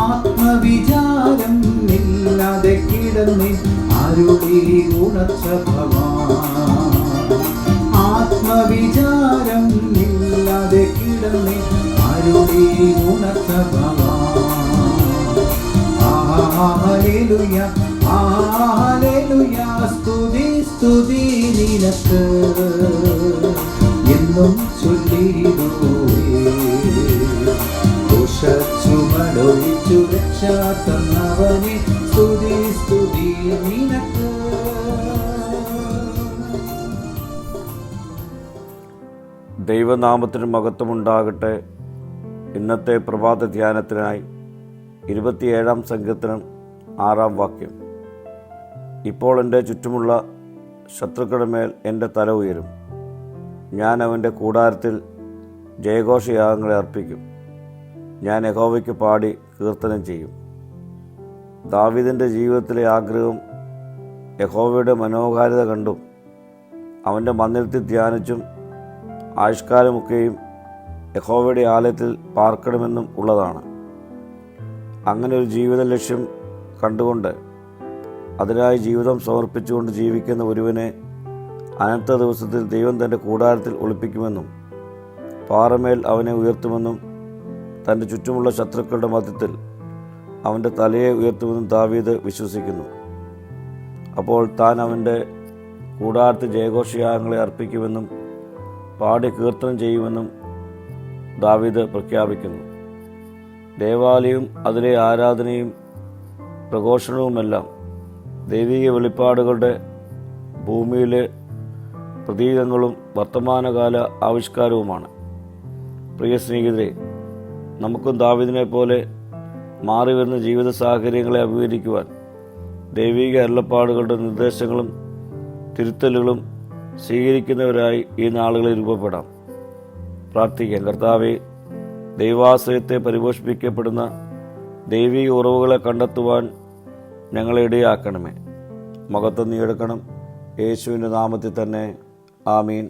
ആത്മവിചാരം ഇല്ലാതെ കിടന്നി ആരുടെ ഉണർച്ച ഭവാൻ. ആത്മവിചാരം ഇല്ലാതെ കിടന്നി ആരുടെ ഉണർച്ച ഭവാൻ. ഹല്ലേലൂയ ഹല്ലേലൂയ, സ്തുതി സ്തുതി നിനക്ക് എന്നും ചൊല്ലിടുവേ. ചുമടൊഴിച്ചു രക്ഷ തന്നവനെ സ്തുതി സ്തുതി നിനക്ക്. ദൈവനാമത്തിന് മഹത്വമുണ്ടാകട്ടെ. ഇന്നത്തെ പ്രഭാത ധ്യാനത്തിനായി 27 സങ്കീർത്തനം 6 വാക്യം. ഇപ്പോൾ എൻ്റെ ചുറ്റുമുള്ള ശത്രുക്കളുടെ മേൽ എൻ്റെ തല ഉയരും. ഞാൻ അവൻ്റെ കൂടാരത്തിൽ ജയഘോഷയാഗങ്ങളെ അർപ്പിക്കും. ഞാൻ യഹോവയ്ക്ക് പാടി കീർത്തനം ചെയ്യും. ദാവീദിൻ്റെ ജീവിതത്തിലെ ആഗ്രഹം യഹോവയുടെ മനോഹാരിത കണ്ടും അവൻ്റെ മന്ദിരത്തിൽ ധ്യാനിച്ചും ആയുഷ്കാലമൊക്കെയും യഹോവയുടെ ആലയത്തിൽ പാർക്കണമെന്നും ഉള്ളതാണ്. അങ്ങനെ ഒരു ജീവിത ലക്ഷ്യം കണ്ടുകൊണ്ട് അതിനായി ജീവിതം സമർപ്പിച്ചുകൊണ്ട് ജീവിക്കുന്ന ഒരുവനെ അനന്ത ദിവസത്തിൽ ദൈവം തൻ്റെ കൂടാരത്തിൽ ഒളിപ്പിക്കുമെന്നും പാറമേൽ അവനെ ഉയർത്തുമെന്നും തൻ്റെ ചുറ്റുമുള്ള ശത്രുക്കളുടെ മധ്യത്തിൽ അവൻ്റെ തലയെ ഉയർത്തുമെന്നും ദാവീദ് വിശ്വസിക്കുന്നു. അപ്പോൾ താൻ അവൻ്റെ കൂടാരത്തിൽ ജയഘോഷയാഗങ്ങളെ അർപ്പിക്കുമെന്നും പാടി കീർത്തനം ചെയ്യുമെന്നും ദാവീദ് പ്രഖ്യാപിക്കുന്നു. ദേവാലയവും അതിലെ ആരാധനയും പ്രഘോഷണവുമെല്ലാം ദൈവിക വെളിപ്പാടുകളുടെ ഭൂമിയിലെ പ്രതീകങ്ങളും വർത്തമാനകാല ആവിഷ്കാരവുമാണ്. പ്രിയ സ്നേഹിതരെ, നമുക്കും ദാവീദിനെ പോലെ മാറി വരുന്ന ജീവിത സാഹചര്യങ്ങളെ അഭിമുഖീകരിക്കുവാൻ ദൈവിക അരുളപ്പാടുകളുടെ നിർദ്ദേശങ്ങളും തിരുത്തലുകളും സ്വീകരിക്കുന്നവരായി ഈ നാളുകളിൽ രൂപപ്പെടാം. പ്രാർത്ഥിക്കാം. കർത്താവേ, ദൈവാശ്രയത്തെ പരിപോഷിപ്പിക്കപ്പെടുന്ന ദൈവിക ഉറവുകളെ കണ്ടെത്തുവാൻ ഞങ്ങളെ ഇടയാക്കണമേ. മഹത്വം നീ എടുക്കണം. യേശുവിൻ്റെ നാമത്തിൽ തന്നെ. ആമീൻ.